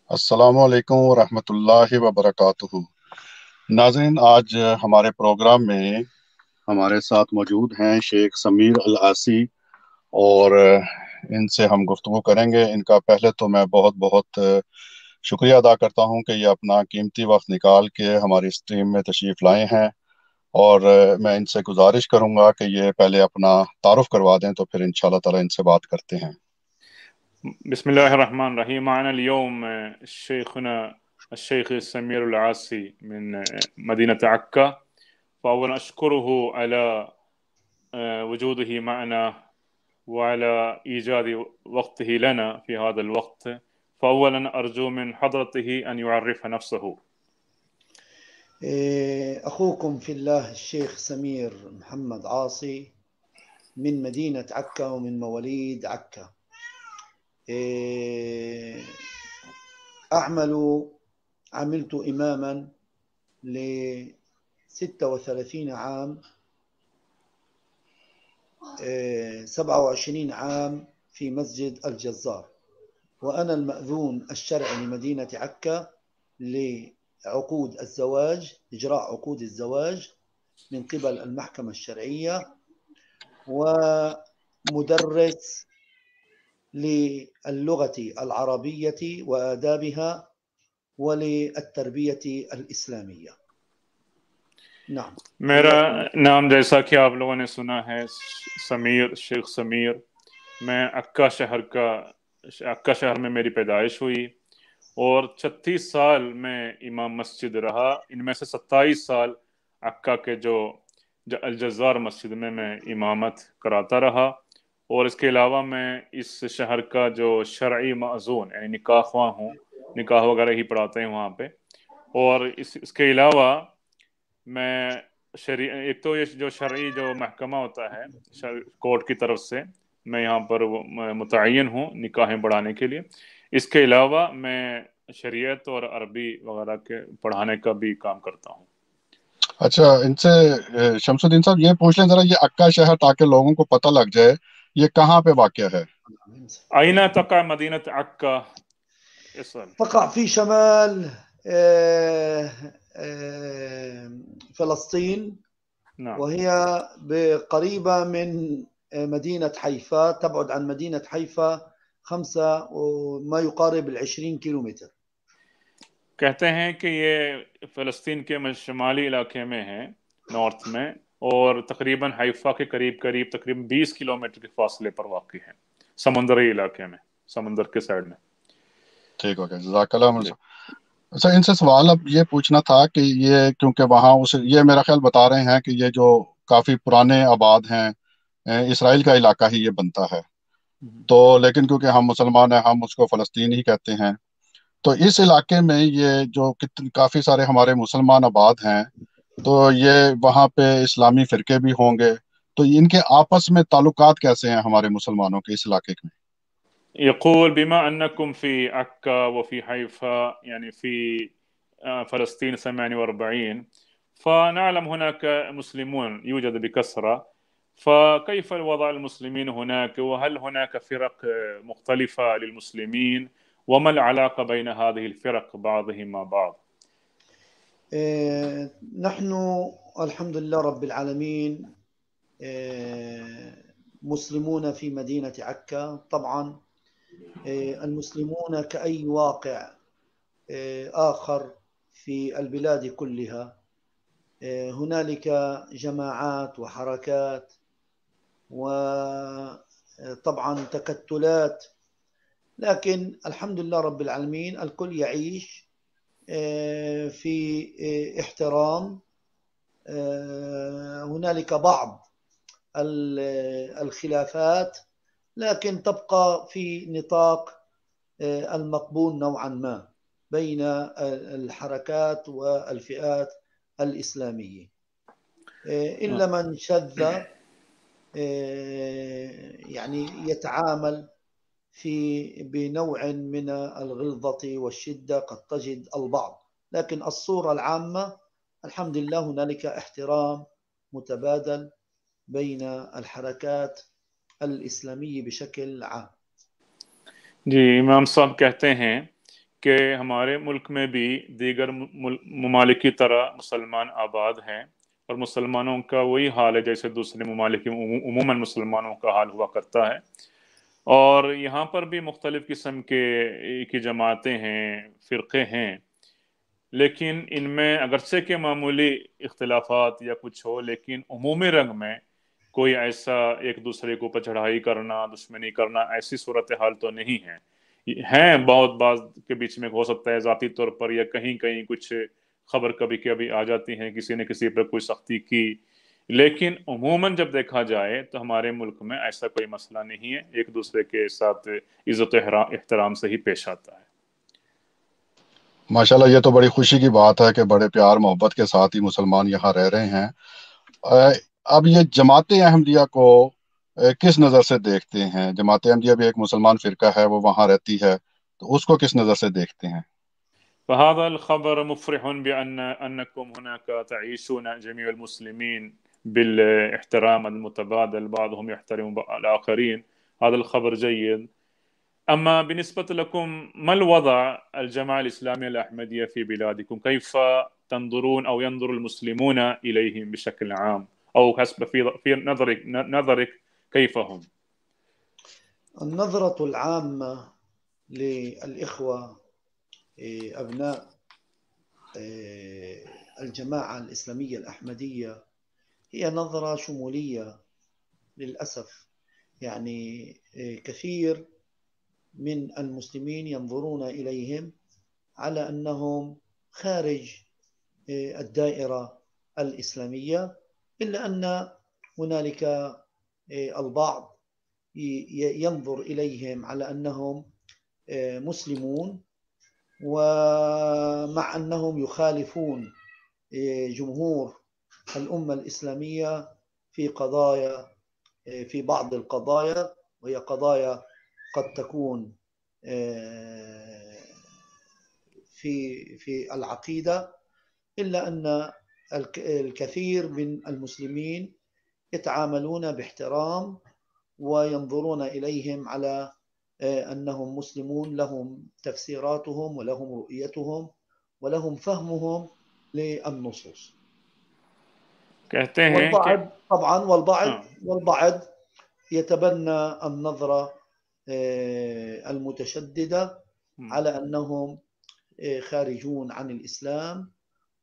السلام علیکم ورحمۃ اللہ وبرکاتہ۔ ناظرین، آج ہمارے پروگرام میں ہمارے ساتھ موجود ہیں شیخ سمیر العاصی، اور ان سے ہم گفتگو کریں گے۔ ان کا پہلے تو میں بہت بہت شکریہ ادا کرتا ہوں کہ یہ اپنا قیمتی وقت نکال کے ہماری اسٹریم میں تشریف لائے ہیں، اور میں ان سے گزارش کروں گا کہ یہ پہلے اپنا تعارف کروا دیں، تو پھر انشاءاللہ تعالی ان سے بات کرتے ہیں۔ بسم الله الرحمن الرحيم. معنا اليوم شيخنا الشيخ سمير العاصي من مدينة عكا. فأولا أشكره على وجوده معنا وعلى إيجاد وقته لنا في هذا الوقت. فأولا أرجو من حضرته أن يعرف نفسه. أخوكم في الله الشيخ سمير محمد عاصي من مدينة عكا ومن مواليد عكا. عملت إماما ل36 عام، 27 عام في مسجد الجزار، وأنا المأذون الشرعي لمدينة عكا لعقود الزواج، إجراء عقود الزواج من قبل المحكمة الشرعية، ومدرس للغة العربية وآدابها وللتربية الإسلامية. نعم، میرا نام جیسا کہ آپ لوگوں نے سنا ہے سمیر، شیخ سمیر۔ میں عکا شہر میں میری پیدائش ہوئی، اور 36 سال میں امام مسجد رہا۔ ان میں سے 27 سال عکا کے جو الجزار مسجد میں امامت کراتا رہا، اور اس کے علاوہ میں اس شہر کا جو شرعی معزون یعنی نکاح خواہ ہوں، نکاح وغیرہ ہی پڑھاتے ہیں وہاں پہ۔ اور اس کے علاوہ میں ایک تو یہ جو شرعی جو محکمہ ہوتا ہے کورٹ کی طرف سے، میں یہاں پر متعین ہوں نکاحیں پڑھانے کے لیے۔ اس کے علاوہ میں شریعت اور عربی وغیرہ کے پڑھانے کا بھی کام کرتا ہوں۔ اچھا، ان سے شمس الدین صاحب یہ پوچھ لیں ذرا، یہ عکا شہر تاکہ لوگوں کو پتہ لگ جائے یہ کہاں پہ واقع ہے؟ أين تقع مدينة عكا؟ اسأل. تقع في شمال فلسطين، نعم. وهي قريبة من مدينة حيفا، تبعد عن مدينة حيفا 5 وما يقارب 20 كيلومتر۔ کہتے ہیں کہ یہ فلسطین کے شمالی علاقے میں ہے، نارتھ میں، اور تقریباً حیفا کے قریب تقریباً 20 کلومیٹر کے فاصلے پر واقع ہے، سمندری علاقے میں، سمندر کے سائڈ میں۔ ٹھیک ہو گیا، جزاک اللہ عمر صاحب۔ اچھا، ان سے سوال اب یہ پوچھنا تھا کہ یہ کیونکہ وہاں یہ میرا خیال بتا رہے ہیں کہ یہ جو کافی پرانے آباد ہیں، اسرائیل کا علاقہ ہی یہ بنتا ہے، تو لیکن کیونکہ ہم مسلمان ہیں، ہم اس کو فلسطین ہی کہتے ہیں، تو اس علاقے میں یہ جو کافی سارے ہمارے مسلمان آباد ہیں، تو یہ وہاں پہ اسلامی فرقے بھی ہوں گے، تو ان کے آپس میں تعلقات کیسے ہیں ہمارے مسلمانوں کے اس علاقے میں؟ يقول بما أنكم في عكا وفي حيفا يعني في فلسطين 48، فنعلم هناك مسلمون يوجد بكثرة، فكيف الوضع المسلمين هناك، وهل هناك فرق مختلفة للمسلمين، وما العلاقة بين هذه الفرق بعضهم مع بعض؟ نحن الحمد لله رب العالمين مسلمون في مدينة عكا. طبعا المسلمون كأي واقع آخر في البلاد كلها، هنالك جماعات وحركات وطبعا تكتلات، لكن الحمد لله رب العالمين الكل يعيش في احترام. هنالك بعض الخلافات، لكن تبقى في نطاق المقبول نوعا ما بين الحركات والفئات الإسلامية، إلا من شذ يعني يتعامل بنوع من الغلظة والشدة، قد تجد البعض، لكن الصورة العامة الحمد لله هنالك احترام متبادل بين الحركات الإسلامية بشكل عام۔ جی، امام صاحب کہتے ہیں کہ ہمارے ملک میں بھی دیگر ممالک کی طرح مسلمان آباد ہیں، اور مسلمانوں کا وہی حال ہے جیسے دوسرے ممالک عموماً مسلمانوں کا حال ہوا کرتا ہے، اور یہاں پر بھی مختلف قسم کی جماعتیں ہیں، فرقے ہیں، لیکن ان میں اگرچہ کہ معمولی اختلافات یا کچھ ہو، لیکن عمومی رنگ میں کوئی ایسا ایک دوسرے کو اوپر چڑھائی کرنا، دشمنی کرنا، ایسی صورتحال تو نہیں ہے۔ ہیں بہت بعض کے بیچ میں ہو سکتا ہے ذاتی طور پر یا کہیں کہیں کچھ خبر کبھی کبھی آ جاتی ہیں کسی نے کسی پر کوئی سختی کی، لیکن عموماً جب دیکھا جائے تو ہمارے ملک میں ایسا کوئی مسئلہ نہیں ہے، ایک دوسرے کے ساتھ عزت و احترام سے ہی پیش آتا ہے۔ ماشاءاللہ، یہ تو بڑی خوشی کی بات ہے کہ بڑے پیار محبت کے ساتھ ہی مسلمان یہاں رہ رہے ہیں۔ اب یہ جماعت احمدیہ کو کس نظر سے دیکھتے ہیں؟ جماعت احمدیہ بھی ایک مسلمان فرقہ ہے، وہ وہاں رہتی ہے، تو اس کو کس نظر سے دیکھتے ہیں؟ فهذا الخبر مفرح أنكم هناك تعيشون جميع المسلمين بالاحترام المتبادل، بعضهم يحترم الآخرين، هذا الخبر جيد. أما بالنسبة لكم، ما الوضع الجماعة الإسلامية الأحمدية في بلادكم؟ كيف تنظرون أو ينظر المسلمون إليهم بشكل عام، أو حسب في نظرك كيف هم؟ النظرة العامة للإخوة أبناء الجماعة الإسلامية الأحمدية هي نظرة شمولية للأسف. يعني كثير من المسلمين ينظرون إليهم على أنهم خارج الدائرة الإسلامية، إلا أن هنالك البعض ينظر إليهم على أنهم مسلمون، ومع أنهم يخالفون جمهور الأمة الإسلامية في بعض القضايا، وهي قضايا قد تكون في العقيدة، إلا أن الكثير من المسلمين يتعاملون باحترام وينظرون إليهم على أنهم مسلمون، لهم تفسيراتهم ولهم رؤيتهم ولهم فهمهم للنصوص. کہتے ہیں والبعض طبعا والبعض يتبنى النظرة المتشددة على أنهم خارجون عن الإسلام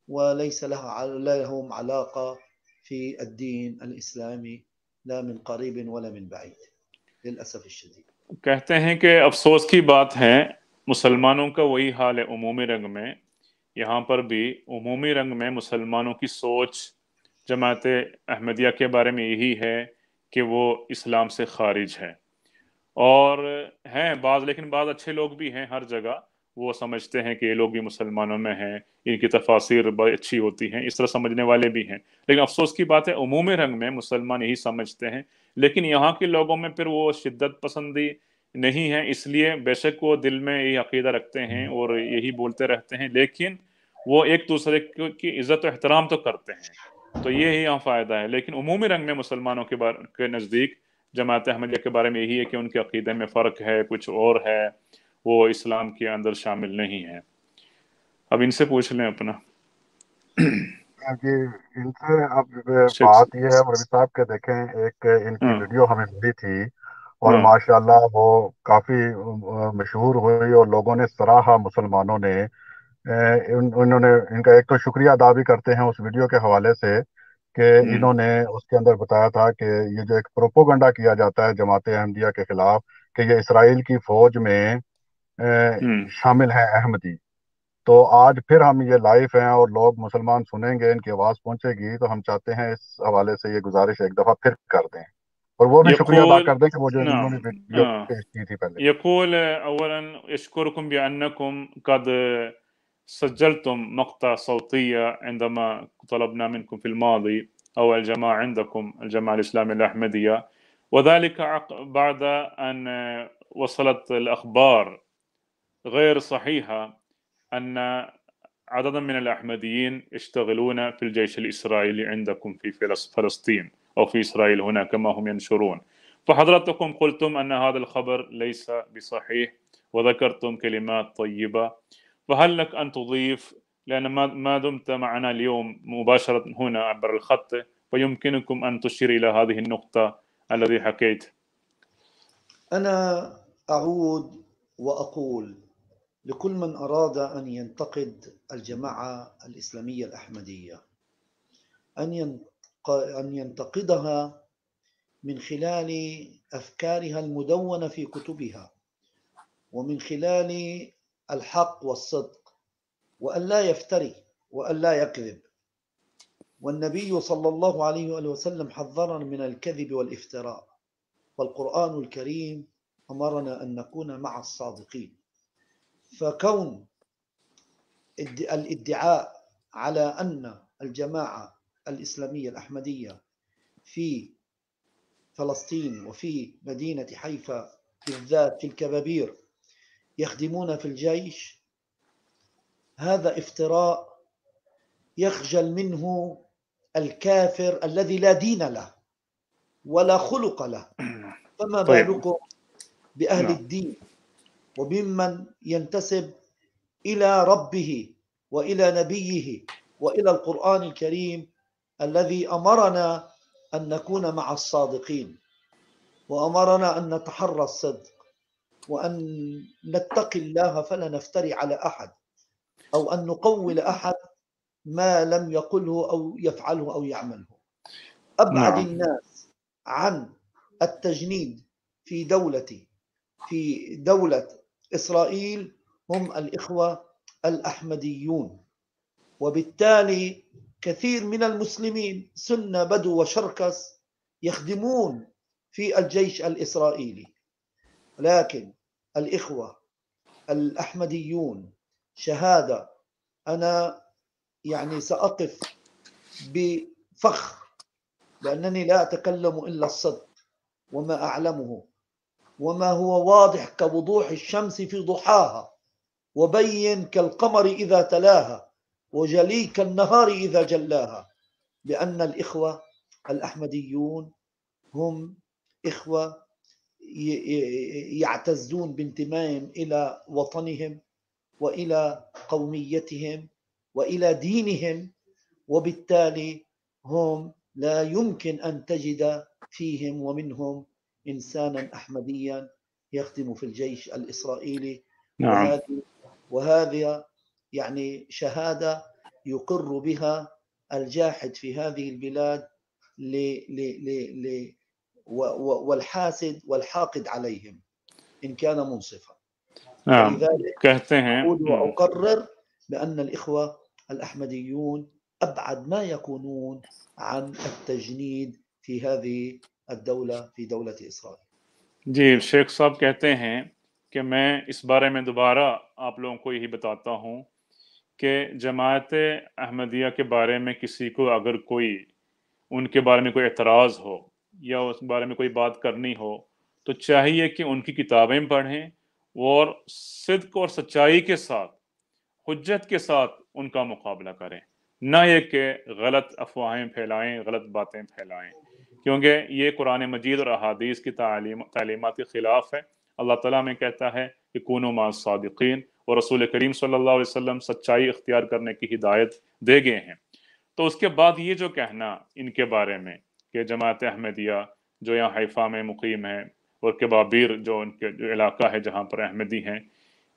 وليس لهم علاقة في الدين الإسلامي لا من قريب ولا من بعيد للأسف الشديد. کہتے ہیں کہ افسوس کی بات ہے، مسلمانوں کا وہی حال ہے عمومی رنگ میں، یہاں پر بھی عمومی رنگ میں مسلمانوں کی سوچ جماعت احمدیہ کے بارے میں یہی ہے کہ وہ اسلام سے خارج ہے، اور ہیں بعض، لیکن بعض اچھے لوگ بھی ہیں ہر جگہ، وہ سمجھتے ہیں کہ یہ لوگ بھی مسلمانوں میں ہیں، ان کی تفاسیر بڑی اچھی ہوتی ہیں، اس طرح سمجھنے والے بھی ہیں، لیکن افسوس کی بات ہے عمومی رنگ میں مسلمان یہی سمجھتے ہیں، لیکن یہاں کے لوگوں میں پھر وہ شدت پسندی نہیں ہے، اس لیے بے شک وہ دل میں یہی عقیدہ رکھتے ہیں اور یہی بولتے رہتے ہیں، لیکن وہ ایک دوسرے کی عزت و احترام تو کرتے ہیں، تو یہ ہی یہاں فائدہ ہے، لیکن عمومی رنگ میں مسلمانوں کے نزدیک جماعت احمدیہ کے بارے میں یہی ہے کہ ان کے عقیدے میں فرق ہے، کچھ اور ہے، وہ اسلام کے اندر شامل نہیں ہے۔ اب ان سے پوچھ لیں اپنا جی، ان سے اب شیخ بات یہ ہے مولوی صاحب کہ دیکھیں، ایک ان کی ہاں ویڈیو ہمیں ملی تھی اور ہاں ماشاءاللہ وہ کافی مشہور ہوئی، اور لوگوں نے سراہا، مسلمانوں نے انہوں نے ان کا ایک تو شکریہ ادا بھی کرتے ہیں اس ویڈیو کے حوالے سے کہ انہوں نے اس کے اندر بتایا تھا کہ یہ جو ایک پروپوگنڈا کیا جاتا ہے جماعت احمدیہ کے خلاف کہ یہ اسرائیل کی فوج میں شامل ہیں احمدی، تو آج پھر ہم یہ لائیو ہیں اور لوگ مسلمان سنیں گے، ان کی آواز پہنچے گی، تو ہم چاہتے ہیں اس حوالے سے یہ گزارش ایک دفعہ پھر کر دیں، اور وہ بھی شکریہ ادا يقول کر دیں کہ وہ جو انہوں نے نعم ویڈیو پیش کی تھی پہلے۔ يقول أولا أشكركم بأنكم قد سجلتم مقطع صوتية عندما طلبنا منكم في الماضي، أو الجماعة عندكم الجماعة الإسلامية الأحمدية، وذلك بعد أن وصلت الأخبار غير صحيحة أن عددا من الأحمديين يشتغلون في الجيش الإسرائيلي عندكم في فلسطين أو في إسرائيل هنا كما هم ينشرون، فحضرتكم قلتم أن هذا الخبر ليس بصحيح وذكرتم كلمات طيبة، فهل لك أن تضيف، لأن ما دمت معنا اليوم مباشرة هنا عبر الخط، فيمكنكم أن تشير إلى هذه النقطة الذي حكيت. أنا أعود وأقول لكل من أراد أن ينتقد الجماعة الإسلامية الأحمدية أن ينتقدها من خلال أفكارها المدونة في كتبها، ومن خلال الحق والصدق، وأن لا يفتري وأن لا يكذب. والنبي صلى الله عليه وآله وسلم حذرنا من الكذب والافتراء، والقرآن الكريم أمرنا أن نكون مع الصادقين. فكون الادعاء على أن الجماعة الإسلامية الأحمدية في فلسطين وفي مدينة حيفا بالذات في الكبابير يخدمون في الجيش، هذا افتراء يخجل منه الكافر الذي لا دين له ولا خلق له، فما بالكم بأهل الدين وبمن ينتسب إلى ربه وإلى نبيه وإلى القرآن الكريم الذي أمرنا أن نكون مع الصادقين، وأمرنا أن نتحرى الصدق، وأن نتقي الله فلا نفتري على أحد، أو أن نقول أحد ما لم يقله أو يفعله أو يعمله. أبعد الناس عن التجنيد في دولة إسرائيل هم الإخوة الأحمديون، وبالتالي كثير من المسلمين سنة بدو وشركس يخدمون في الجيش الإسرائيلي، لكن الإخوة الأحمديون شهادة أنا يعني سأقف بفخر لأنني لا أتكلم إلا الصدق وما أعلمه، وما هو واضح كوضوح الشمس في ضحاها، وبين كالقمر إذا تلاها، وجلي كالنهار إذا جلاها، بأن الإخوة الأحمديون هم إخوة يعتزون بانتمائهم إلى وطنهم وإلى قوميتهم وإلى دينهم، وبالتالي هم لا يمكن أن تجد فيهم ومنهم إنسانا أحمديا يخدم في الجيش الإسرائيلي. وهذه يعني شهادة يقر بها الجاحد في هذه البلاد والحاسد والحاقد عليهم إن كان منصفا. ولذلك أقول وأقرر بأن الإخوة الأحمديون أبعد ما يكونون عن التجنيد في هذه الدولة في دولة إسرائيل. जी, शेख साहब कहते हैं कि मैं इस बारे में दोबारा आप लोगों को यही बताता हूँ कि जमात अहमदिया के बारे में किसी को अगर कोई उनके बारे में कोई एतराज़ हो या उस बारे में कोई बात करनी हो तो चाहिए कि उनकी किताबें पढ़ें और सिद्क और सच्चाई के साथ, हुज्जत के साथ उनका मुकाबला करें, ना ये कि गलत अफवाहें फैलाएं, गलत बातें फैलाएं, क्योंकि ये कुरान मजीद और अहादीस की तालीमात के खिलाफ है। अल्लाह ताला में कहता है कि कूनू मा सादिकीन, और रसूल करीम सल्लल्लाहु अलैहि वसल्लम सच्चाई इख्तियार करने की हिदायत दे गए हैं। तो उसके बाद ये जो कहना इनके बारे में कि जमात अहमदिया जो यहाँ हैफा में मुकीम है और कबाबीर जो उनके जो इलाका है जहाँ पर अहमदी हैं,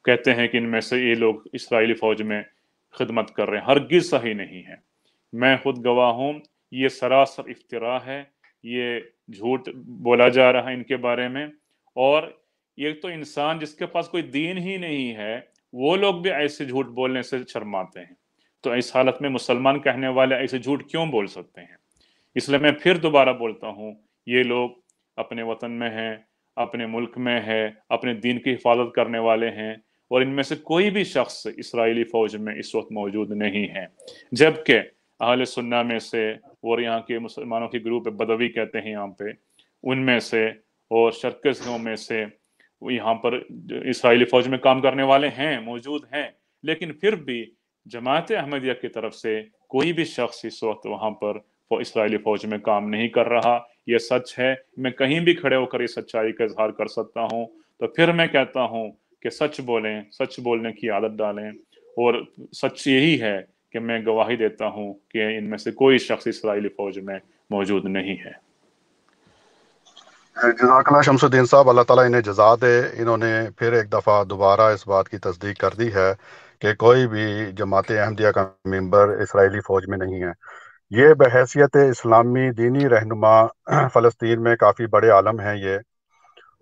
कहते हैं कि इनमें से ये लोग इसराइली फ़ौज में खिदमत कर रहे हैं, हरगिज़ सही नहीं है। मैं खुद गवाह हूँ, ये सरासर इफ्तिरा है, ये झूठ बोला जा रहा है इनके बारे में। और ये तो इंसान जिसके पास कोई दीन ही नहीं है वो लोग भी ऐसे झूठ बोलने से शर्माते हैं, तो इस हालत में मुसलमान कहने वाले ऐसे झूठ क्यों बोल सकते हैं? इसलिए मैं फिर दोबारा बोलता हूँ, ये लोग अपने वतन में हैं, अपने मुल्क में है, अपने दीन की हिफाजत करने वाले हैं, और इनमें से कोई भी शख्स इसराइली फ़ौज में इस वक्त मौजूद नहीं है। जबकि अहले सुन्ना में से और यहाँ के मुसलमानों की ग्रुप बदवी कहते हैं यहाँ पे, उनमें से और शर्कसियों में से यहाँ पर इसराइली फ़ौज में काम करने वाले हैं, मौजूद हैं, लेकिन फिर भी जमात अहमदिया की तरफ से कोई भी शख्स इस वक्त वहाँ पर इसराइली फ़ौज में काम नहीं कर रहा। ये सच है, मैं कहीं भी खड़े होकर इस सच्चाई का इजहार कर सकता हूँ। तो फिर मैं कहता हूँ कि सच बोलें, सच बोलने की आदत डालें, और सच यही है कि मैं गवाही देता हूँ कि इनमें से कोई शख्स इसराइली फौज में मौजूद नहीं है। जज़ाकल्लाह शमसुद्दीन साहब, अल्लाह ताला इन्हें जज़ा दे। इन्होंने फिर एक दफ़ा दोबारा इस बात की तस्दीक कर दी है कि कोई भी जमात अहमदिया का मेंबर इसराइली फ़ौज में नहीं है। ये बहैसियत इस्लामी दीनी रहनुमा फ़लस्तीन में काफ़ी बड़े आलम हैं ये,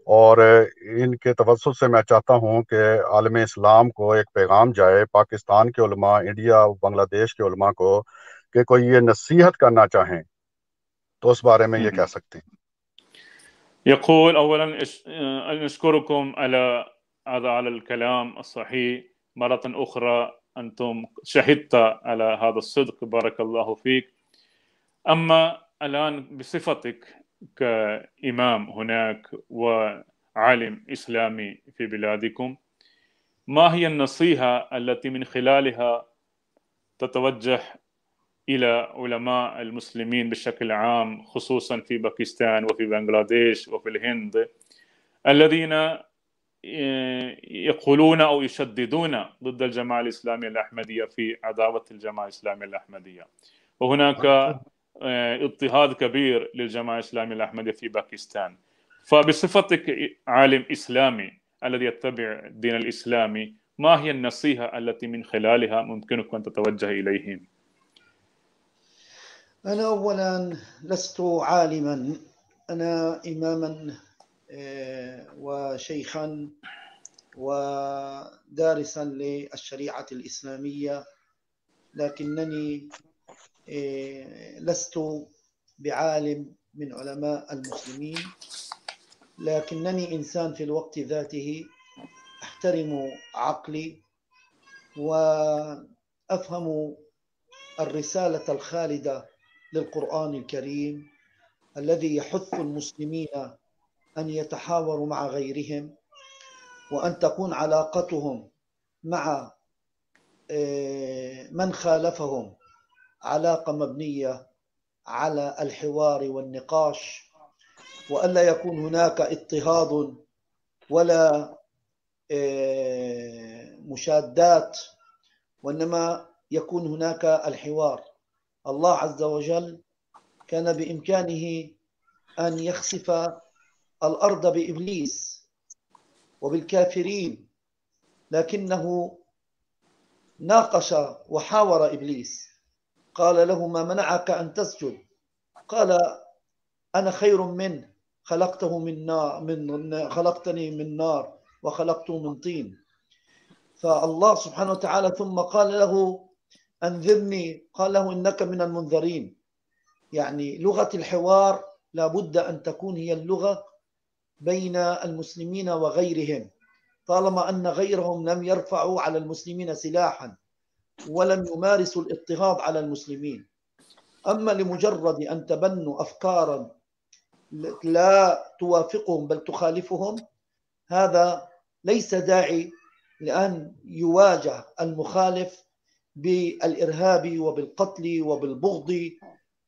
और इनके तवज्जुह से मैं चाहता हूँ कि आलम इस्लाम को एक पैगाम जाए, पाकिस्तान के उलमा, इंडिया बांग्लादेश के उलमा को, कि कोई ये नसीहत करना चाहें तो उस बारे में ये कह सकते हैं। يقول أولا نشكركم على الكلام الصحيح مرة أخرى، أنتم شهدت على هذا الصدق، بارك الله فيك. أما الآن بصفتك كإمام هناك وعالم إسلامي في بلادكم، ما هي النصيحة التي من خلالها تتوجه إلى علماء المسلمين بشكل عام، خصوصا في باكستان وفي بنغلاديش وفي الهند، الذين يقولون أو يشددون ضد الجماعة الإسلامية الأحمدية في عداوة الجماعة الإسلامية الأحمدية، وهناك اضطهاد كبير للجماعة الإسلامية الأحمدية في باكستان. فبصفتك عالم إسلامي الذي يتبع الدين الإسلامي، ما هي النصيحة التي من خلالها ممكنك أن تتوجه إليهم؟ أنا أولا لست عالما، أنا إماما وشيخا ودارسا للشريعة الإسلامية، لكنني لست بعالم من علماء المسلمين، لكنني إنسان في الوقت ذاته أحترم عقلي وأفهم الرسالة الخالدة للقرآن الكريم الذي يحث المسلمين أن يتحاوروا مع غيرهم، وأن تكون علاقتهم مع من خالفهم علاقة مبنية على الحوار والنقاش، وألا يكون هناك اضطهاد ولا مشادات، وإنما يكون هناك الحوار. الله عز وجل كان بإمكانه أن يخسف الأرض بإبليس وبالكافرين، لكنه ناقش وحاور إبليس، قال له: ما منعك أن تسجد؟ قال: أنا خير منه، خلقتني من نار وخلقته من طين. فالله سبحانه وتعالى ثم قال له: أنذرني، قال له: إنك من المنذرين. يعني لغة الحوار لابد أن تكون هي اللغة بين المسلمين وغيرهم، طالما أن غيرهم لم يرفعوا على المسلمين سلاحا ولم يمارسوا الاضطهاد على المسلمين. أما لمجرد أن تبنوا أفكارا لا توافقهم بل تخالفهم، هذا ليس داعي لأن يواجه المخالف بالإرهاب وبالقتل وبالبغض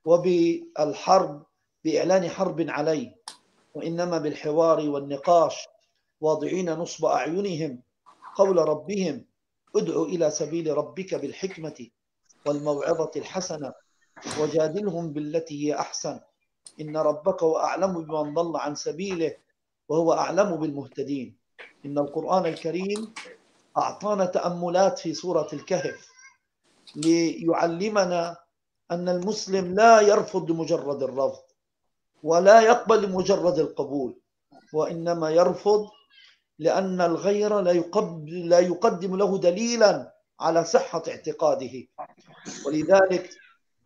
وبالحرب، بإعلان حرب عليه، وإنما بالحوار والنقاش، واضعين نصب أعينهم قول ربهم: ادع إلى سبيل ربك بالحكمة والموعظة الحسنة وجادلهم بالتي هي أحسن، إن ربك هو أعلم بمن ضل عن سبيله وهو أعلم بالمهتدين. إن القرآن الكريم أعطانا تأملات في سورة الكهف ليعلمنا أن المسلم لا يرفض لمجرد الرفض ولا يقبل لمجرد القبول، وإنما يرفض لأن الغير لا يقدم له دليلا على صحة اعتقاده. ولذلك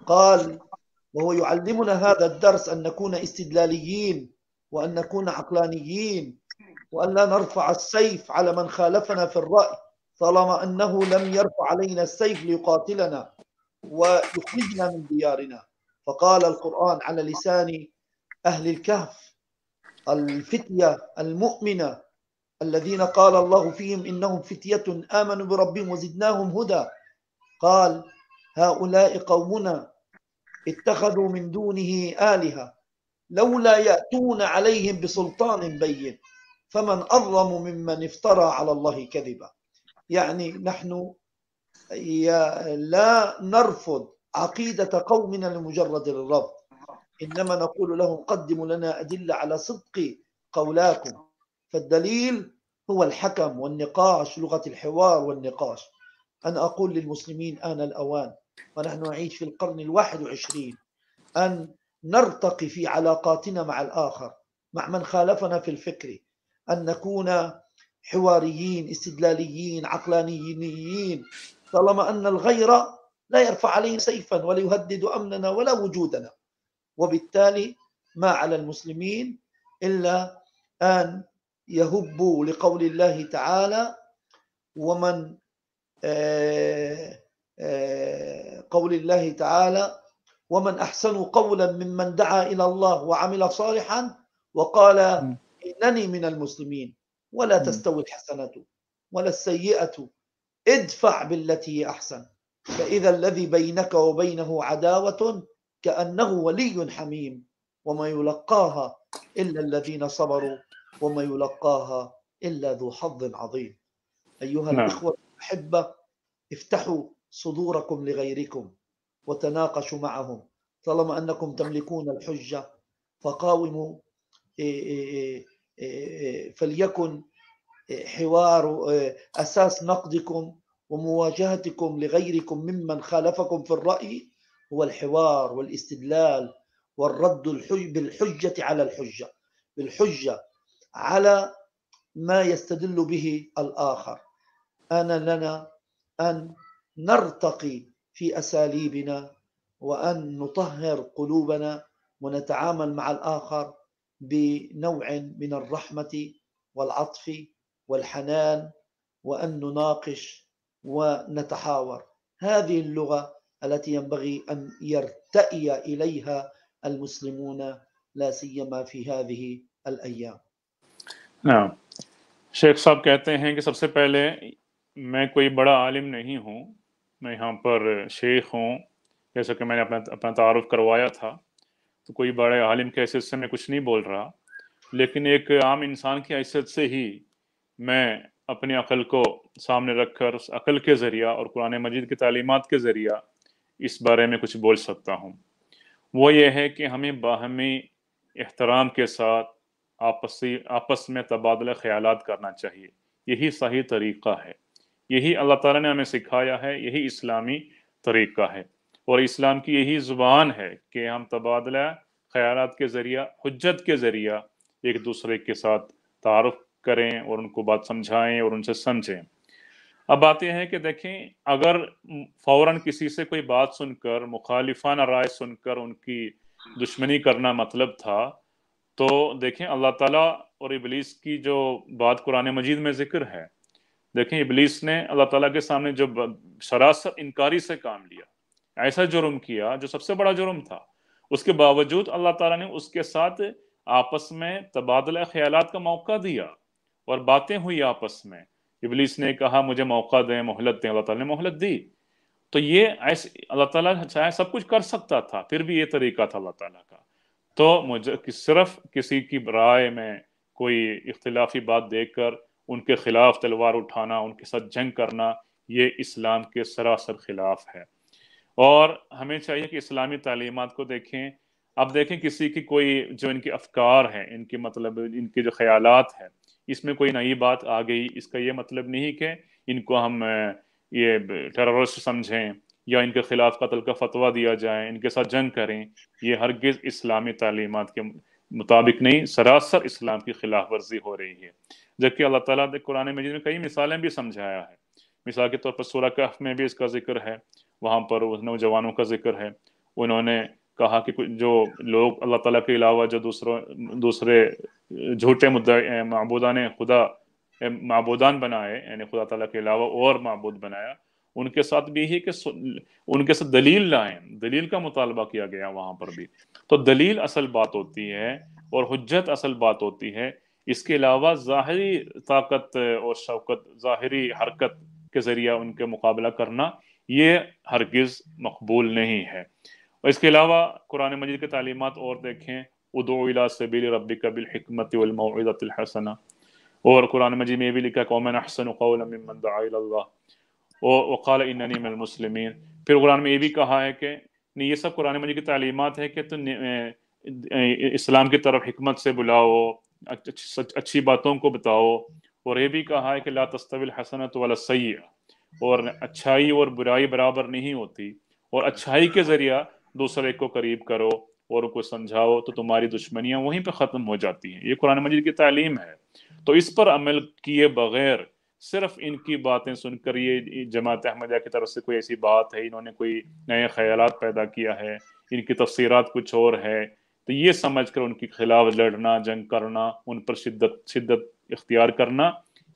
قال وهو يعلمنا هذا الدرس أن نكون استدلاليين وأن نكون عقلانيين، وأن لا نرفع السيف على من خالفنا في الرأي طالما أنه لم يرفع علينا السيف ليقاتلنا ويخرجنا من ديارنا. فقال القرآن على لسان أهل الكهف الفتية المؤمنة الذين قال الله فيهم إنهم فتية آمنوا بربهم وزدناهم هدى، قال: هؤلاء قومنا اتخذوا من دونه آلهة لولا يأتون عليهم بسلطان بين فمن أظلم ممن افترى على الله كذبا. يعني نحن لا نرفض عقيدة قومنا لمجرد الرفض، إنما نقول لهم قدموا لنا أدلة على صدق قولاكم. فالدليل هو الحكم والنقاش، لغة الحوار والنقاش. أنا أقول للمسلمين آن الأوان، ونحن نعيش في القرن 21، أن نرتقي في علاقاتنا مع الآخر، مع من خالفنا في الفكر، أن نكون حواريين استدلاليين عقلانيين، طالما أن الغير لا يرفع علينا سيفا ولا يهدد أمننا ولا وجودنا. وبالتالي ما على المسلمين إلا أن يهبوا لقول الله تعالى: ومن قول الله تعالى: ومن أحسن قولا ممن دعا إلى الله وعمل صالحا وقال إنني من المسلمين. ولا تستوي الحسنة ولا السيئة، ادفع بالتي هي أحسن، فإذا الذي بينك وبينه عداوة كأنه ولي حميم، وما يلقاها إلا الذين صبروا وما يلقاها إلا ذو حظ عظيم. أيها الإخوة الأحبة، افتحوا صدوركم لغيركم وتناقشوا معهم، طالما أنكم تملكون الحجة فقاوموا. فليكن حوار أساس نقدكم ومواجهتكم لغيركم ممن خالفكم في الرأي هو الحوار والاستدلال والرد بالحجة على الحجة، بالحجة على ما يستدل به الآخر. أنا لنا أن نرتقي في أساليبنا وأن نطهر قلوبنا ونتعامل مع الآخر بنوع من الرحمة والعطف والحنان، وأن نناقش ونتحاور. هذه اللغة التي ينبغي أن يرتئي إليها المسلمون لا سيما في هذه الأيام. نعم، शेख साहब कहते हैं कि सबसे पहले मैं कोई बड़ा आलिम नहीं हूँ, मैं यहाँ पर शेख हूँ, जैसा कि मैंने अपना तारुफ करवाया था, तो कोई बड़े आलिम की हैसियत से मैं कुछ नहीं बोल रहा, लेकिन एक आम इंसान की हैसियत से ही मैं अपनी अकल को सामने रखकर उस अकल के ज़रिया और कुरान मजीद की तालीमात के ज़रिया इस बारे में कुछ बोल सकता हूँ। वो ये है कि हमें बाहमी एहतराम के साथ आपस में तबादला ख्यालात करना चाहिए। यही सही तरीक़ा है, यही अल्लाह ताला ने हमें सिखाया है, यही इस्लामी तरीक़ा है और इस्लाम की यही ज़ुबान है कि हम तबादला ख्यालात के ज़रिया, हुज्जत के ज़रिया एक दूसरे के साथ तारुफ करें और उनको बात समझाएं और उनसे समझें। अब बात यह है कि देखें, अगर फ़ौरन किसी से कोई बात सुनकर, मुखालिफाना राय सुनकर उनकी दुश्मनी करना मतलब था, तो देखें अल्लाह ताला और इब्लीस की जो बात कुरान मजीद में ज़िक्र है, देखें इब्लीस ने अल्लाह ताला के सामने जो सरासर इनकारी से काम लिया, ऐसा जुर्म किया जो सबसे बड़ा जुर्म था, उसके बावजूद अल्लाह ताला ने उसके साथ आपस में तबादला ख्यालात का मौका दिया और बातें हुई आपस में। इब्लीस ने कहा मुझे मौका दें, मोहलत दें, अल्लाह ताला ने मोहलत दी। तो ये ऐसे अल्लाह ताला चाहे सब कुछ कर सकता था, फिर भी ये तरीका था अल्लाह ताला का। तो मुझे सिर्फ किसी की राय में कोई इख्तिलाफी बात देकर उनके खिलाफ तलवार उठाना, उनके साथ जंग करना, ये इस्लाम के सरासर खिलाफ है। और हमें चाहिए कि इस्लामी तालीमात को देखें। अब देखें किसी की कोई जो इनके अफकार हैं, इनके मतलब इनके जो ख्यालात हैं, इसमें कोई नई बात आ गई, इसका ये मतलब नहीं कि इनको हम ये टेररिस्ट समझें या इनके खिलाफ कत्ल का फतवा दिया जाए, इनके साथ जंग करें। ये हरगिज़ इस्लामी तालीमात के मुताबिक नहीं, सरासर इस्लाम की खिलाफ वर्जी हो रही है। जबकि अल्लाह ताला ने कुरान मजीद में कई मिसालें भी समझाया है। मिसाल के तौर पर सूरह कहफ में भी इसका जिक्र है, वहाँ पर उस नौजवानों का जिक्र है। उन्होंने कहा कि जो लोग अल्लाह ताला के अलावा जो दूसरे झूठे माबूदान खुदा माबूदान बनाए, यानी खुदा ताला के अलावा और माबूद बनाया, उनके साथ भी ही कि उनके साथ दलील लाएं, दलील का मुतालबा किया गया वहाँ पर भी। तो दलील असल बात होती है और हुज्जत असल बात होती है। इसके अलावा ज़ाहिरी ताकत और शौकत, ज़ाहिरी हरकत के ज़रिया उनके मुकाबला करना, ये हरगिज़ मकबूल नहीं है। और इसके अलावा कुरान मजीद की तालीमात और देखें, उदू इला सबील रब्बिका बिल हिकमति वल मौइज़तिल हसना, और कुरान मजीद में ये भी लिखा कि वमन अहसनु क़ौलन मिम्मन दअा इलल्लाह वक़ाल इन्ननी मिनल मुस्लिमीन। फिर कुरान में ये भी कहा है कि नहीं, ये सब कुरान मजीद की तालीमात है कि तुम इस्लाम की तरफ हिकमत से बुलाओ, अच्छी बातों को बताओ। और ये भी कहा है कि ला तस्तविल हसनत वला सय्यिअ, और अच्छाई और बुराई बराबर नहीं होती, और अच्छाई के जरिया दूसरे को करीब करो और उनको समझाओ तो तुम्हारी दुश्मनियां वहीं पे ख़त्म हो जाती हैं। ये कुरान मजीद की तालीम है। तो इस पर अमल किए बगैर सिर्फ इनकी बातें सुनकर ये जमात अहमदिया की तरफ से कोई ऐसी बात है, इन्होंने कोई नए ख्यालात पैदा किया है, इनकी तफसीरात कुछ और है, तो ये समझ कर उनके खिलाफ लड़ना, जंग करना, उन पर शिद्दत इख्तियार करना,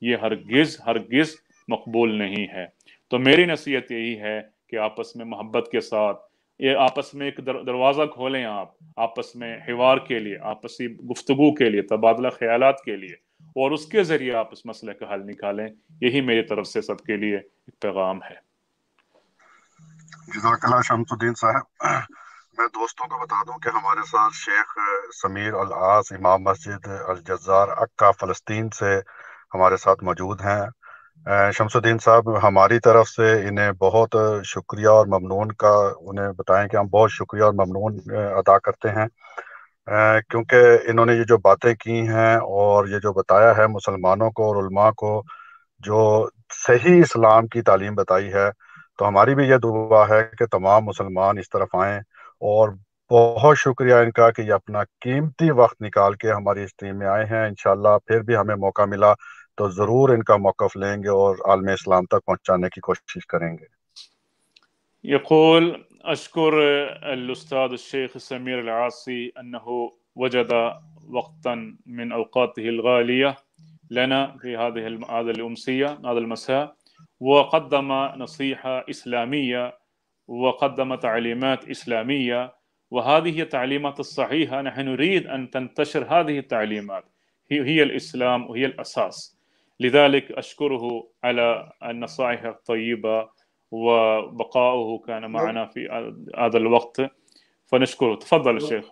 ये हरगिज हरगिज मकबूल नहीं है। तो मेरी नसीहत यही है कि आपस में मोहब्बत के साथ ये आपस में एक दरवाज़ा खोलें, आप आपस में हिवार के लिए, आपसी गुफ्तगू के लिए, तबादला ख्यालात के लिए, और उसके ज़रिए आप इस मसले का हल निकालें। यही मेरी तरफ से सबके लिए एक पैगाम है। जज़ाकल्लाह शम्सुद्दीन साहब। मैं दोस्तों को बता दूं कि हमारे साथ शेख समीर अल आस, इमाम मस्जिद अल जज़ार अक्का फ़लस्तीन से हमारे साथ मौजूद हैं। शम्सुद्दीन साहब, हमारी तरफ से इन्हें बहुत शुक्रिया और ममनून का, उन्हें बताएं कि हम बहुत शुक्रिया और ममनून अदा करते हैं, क्योंकि इन्होंने ये जो बातें की हैं और ये जो बताया है मुसलमानों को और उलमा को, जो सही इस्लाम की तालीम बताई है, तो हमारी भी ये दुआ है कि तमाम मुसलमान इस तरफ आएं। और बहुत शुक्रिया इनका कि ये अपना कीमती वक्त निकाल के हमारी इस टीम में आए हैं। इंशाल्लाह फिर भी हमें मौका मिला तो ज़रूर इनका मौक़िफ़ लेंगे और आलम इस्लाम तक पहुंचाने की कोशिश करेंगे। यक़ूल अश्कुर अल-उस्ताद शेख समीर अल-आसी अन्नहु वजद वक्तन मिन औक़ातिहि अल-गालिया लना फ़ी हाज़िहि अल-उम्सिया हाज़ा अल-मसा वक़द्दम नसीहा इस्लामिया वक़द्दम तालीमात इस्लामिया वहाज़िहि तालीमात सहीहा नहनु नुरीद अन तंतशर हाज़िहि तालीमात हिय अल-इस्लाम व हिय अल-असास लिज़ालिक अश्कुरुहु अला अन-नसाइह अत-तय्यिबा وبقاؤه كان معنا في هذا الوقت فنشكره. تفضل الشيخ.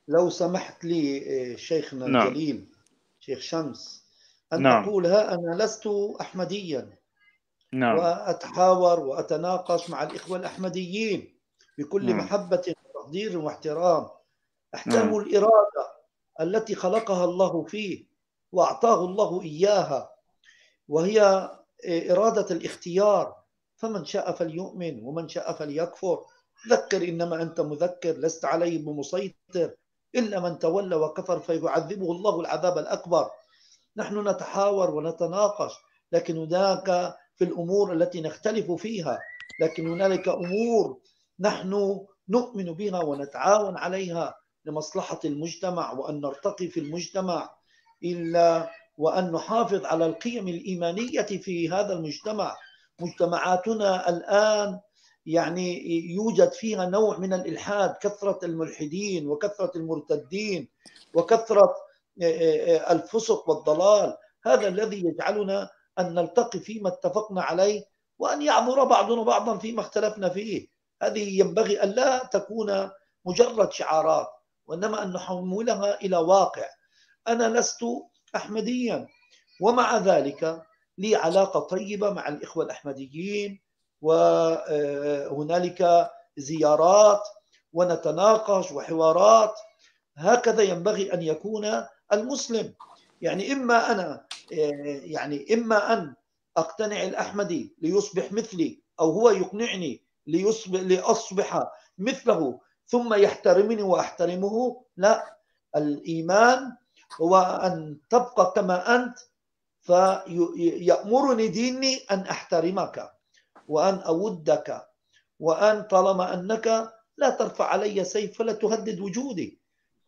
لو سمحت لي شيخنا نعم. الجليل شيخ شمس أن نعم. أقول أنا لست أحمديا، نعم. وأتحاور وأتناقش مع الإخوة الأحمديين بكل محبة وتقدير واحترام. أحترم الإرادة التي خلقها الله فيه وأعطاه الله إياها، وهي إرادة الاختيار، فمن شاء فليؤمن ومن شاء فليكفر. ذكر إنما أنت مذكر، لست عليه بمسيطر، إلا من تولى وكفر فيعذبه الله العذاب الأكبر. نحن نتحاور ونتناقش، لكن هناك في الأمور التي نختلف فيها، لكن هنالك أمور نحن نؤمن بها ونتعاون عليها لمصلحة المجتمع، وأن نرتقي في المجتمع إلا وأن نحافظ على القيم الإيمانية في هذا المجتمع. مجتمعاتنا الآن يعني يوجد فيها نوع من الإلحاد، كثرة الملحدين وكثرة المرتدين وكثرة الفسق والضلال. هذا الذي يجعلنا أن نلتقي فيما اتفقنا عليه، وأن يعذر بعضنا بعضا فيما اختلفنا فيه. هذه ينبغي أن لا تكون مجرد شعارات، وإنما أن نحولها إلى واقع. أنا لست أحمديا، ومع ذلك لي علاقة طيبة مع الإخوة الأحمديين، وهنالك زيارات ونتناقش وحوارات. هكذا ينبغي أن يكون المسلم. يعني إما أن أقتنع الأحمدي ليصبح مثلي، أو هو يقنعني لأصبح مثله ثم يحترمني وأحترمه. لا، الإيمان هو أن تبقى كما أنت، فيأمرني ديني أن أحترمك وأن أودك، وأن طالما أنك لا ترفع علي سيف فلا تهدد وجودي.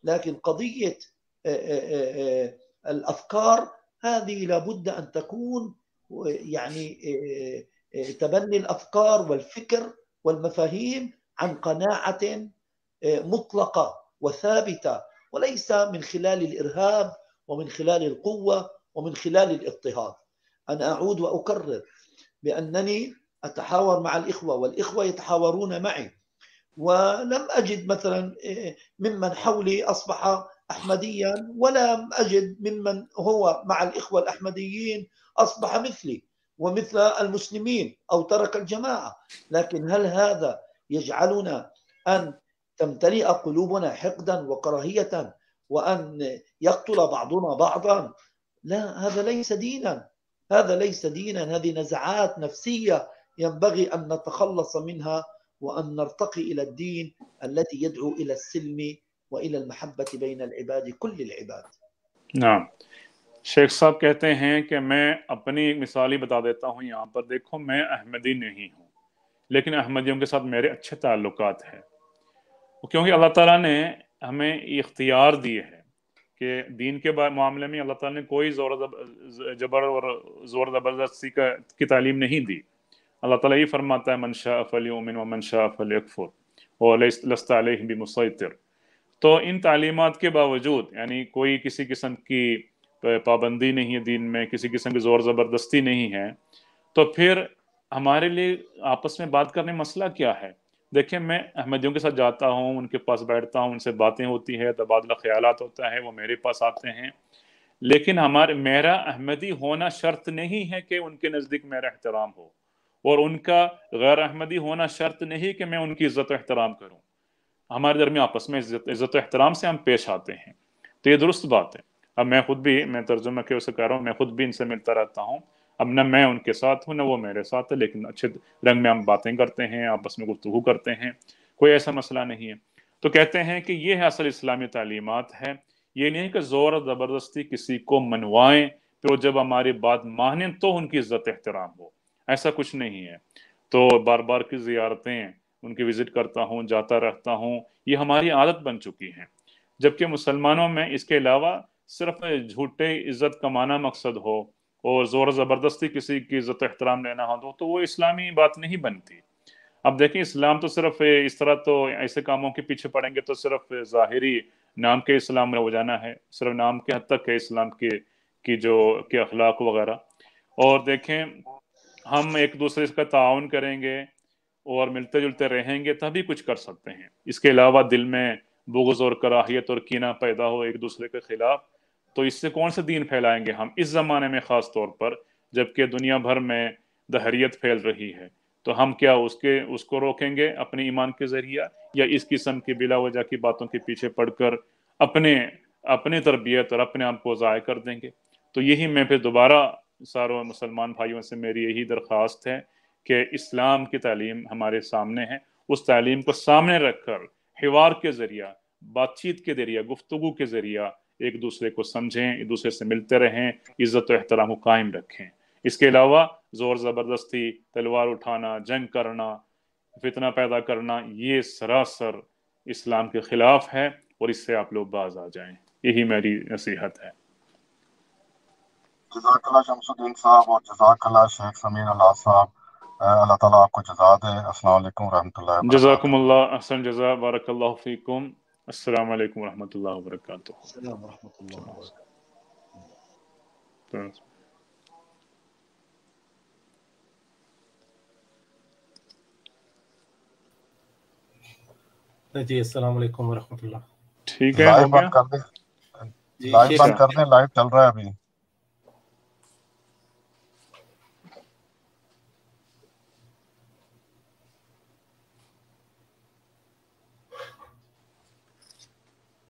لكن قضية الأفكار هذه لابد أن تكون يعني تبني الأفكار والفكر والمفاهيم عن قناعة مطلقة وثابتة، وليس من خلال الإرهاب ومن خلال القوة ومن خلال الاضطهاد. أنا أعود وأكرر بأنني أتحاور مع الإخوة والإخوة يتحاورون معي، ولم أجد مثلا ممن حولي أصبح أحمديا ولم أجد ممن هو مع الإخوة الأحمديين أصبح مثلي ومثل المسلمين أو ترك الجماعة. لكن هل هذا يجعلنا أن تمتلئ قلوبنا حقدا وكراهية وأن يقتل بعضنا بعضا؟ لا، هذا ليس دينا، هذا ليس دينا. هذه نزعات نفسية ينبغي أن نتخلص منها وأن نرتقي إلى الدين الذي يدعو إلى السلم وإلى المحبة بين العباد كل العباد. نعم، शेख साहब कहते हैं कि मैं अपनी एक मिसाल ही बता देता हूँ यहाँ पर। देखो, मैं अहमदी नहीं हूँ, लेकिन अहमदियों के साथ मेरे अच्छे ताल्लुकात हैं, क्योंकि अल्लाह ताला ने हमें इख्तियार दिए है कि दीन के मामले में अल्लाह ताला ने कोई जबर और ज़ोर ज़बरदस्ती की तालीम नहीं दी। अल्लाह ताला ये फरमाता है, मन शाअ फलयुमिन व मन शाअ फलयकफुर व लस्ता अलैहिम बिमुसैतिर। तो इन तालीमात के बावजूद, यानी कोई किसी किस्म की पाबंदी नहीं है दीन में, किसी किस्म की ज़ोर ज़बरदस्ती नहीं है, तो फिर हमारे लिए आपस में बात करने मसला क्या है? देखिए, मैं अहमदियों के साथ जाता हूँ, उनके पास बैठता हूँ, उनसे बातें होती है, तबादला ख्यालात होता है, वो मेरे पास आते हैं, लेकिन मेरा अहमदी होना शर्त नहीं है कि उनके नज़दीक मेरा एहतराम हो, और उनका गैर अहमदी होना शर्त नहीं कि मैं उनकी इज़्ज़त एहतराम करूँ। हमारे दरमियान आपस में इज़्ज़त एहतराम से हम पेश आते हैं, तो ये दुरुस्त बात है। अब मैं तर्जुमा के उसे कह रहा हूँ, मैं खुद भी इनसे मिलता रहता हूँ। अब न मैं उनके साथ हूँ न वो मेरे साथ है, लेकिन अच्छे रंग में हम बातें करते हैं, आपस में गुफ्तगू करते हैं, कोई ऐसा मसला नहीं है। तो कहते हैं कि ये है असल इस्लामी तालीमात है। ये नहीं है कि ज़ोर ज़बरदस्ती किसी को मनवाएं, फिर जब हमारी बात माने तो उनकी इज़्ज़त एहतराम हो, ऐसा कुछ नहीं है। तो बार बार की ज़ियारतें, उनकी विज़िट करता हूँ, जाता रहता हूँ, ये हमारी आदत बन चुकी है। जबकि मुसलमानों में इसके अलावा सिर्फ झूठे इज़्ज़त कमाना मकसद हो और ज़ोर ज़बरदस्ती किसी की इज़्ज़त एहतराम लेना हो तो वो इस्लामी बात नहीं बनती। अब देखिए, इस्लाम तो सिर्फ इस तरह, तो ऐसे कामों के पीछे पड़ेंगे तो सिर्फ ज़ाहिरी नाम के इस्लाम में हो जाना है, सिर्फ नाम के हद तक है इस्लाम के अखलाक वगैरह। और देखें, हम एक दूसरे का ताउन करेंगे और मिलते जुलते रहेंगे तभी कुछ कर सकते हैं। इसके अलावा दिल में बुग़्ज़ और कराहियत और कीना पैदा हो एक दूसरे के खिलाफ, तो इससे कौन सा दीन फैलाएंगे हम इस ज़माने में, ख़ास तौर पर जबकि दुनिया भर में दहरियत फैल रही है। तो हम क्या उसको रोकेंगे अपने ईमान के ज़रिया, या इस किस्म की बिला वजह की बातों के पीछे पड़कर अपने तरबियत और अपने आप को ज़ाय कर देंगे? तो यही मैं फिर दोबारा सारों मुसलमान भाइयों से मेरी यही दरख्वास्त है कि इस्लाम की तालीम हमारे सामने है, उस तालीम को सामने रखकर हिवार के ज़रिया, बातचीत के ज़रिया, गुफ्तगू के ज़रिया एक दूसरे को समझें, एक दूसरे से मिलते रहें, इज़्ज़त और एहतराम को कायम रखें। इसके अलावा ज़ोर ज़बरदस्ती, तलवार उठाना, जंग करना, फितना पैदा करना, ये सरासर इस्लाम के ख़िलाफ़ है और इससे आप लोग बाज आ जाएं। यही मेरी नसीहत है। जज़ाकल्लाह शमसुद्दीन साहब और जज़ाकल्लाह शेख समीर अल्लाह साहब, अल्लाह ताला आपको जज़ा दे। अस्सलाम वालेकुम रहमतुल्लाहि व बरकातुहू। जज़ाकुमुल्लाह अहसन जज़ा, बारकल्लाहु फ़ीकुम। अस्सलामु अलैकुम रहमतुल्लाहि व बरकातुहू। السلام ورحمة الله وبركاته. जी अस्सलाम वालेकुम वरहमतुल्लाह। ठीक है, हो लाइव गया? बंद कर दें, जी लाइव शेख बंद कर दें, लाइव चल रहा है अभी।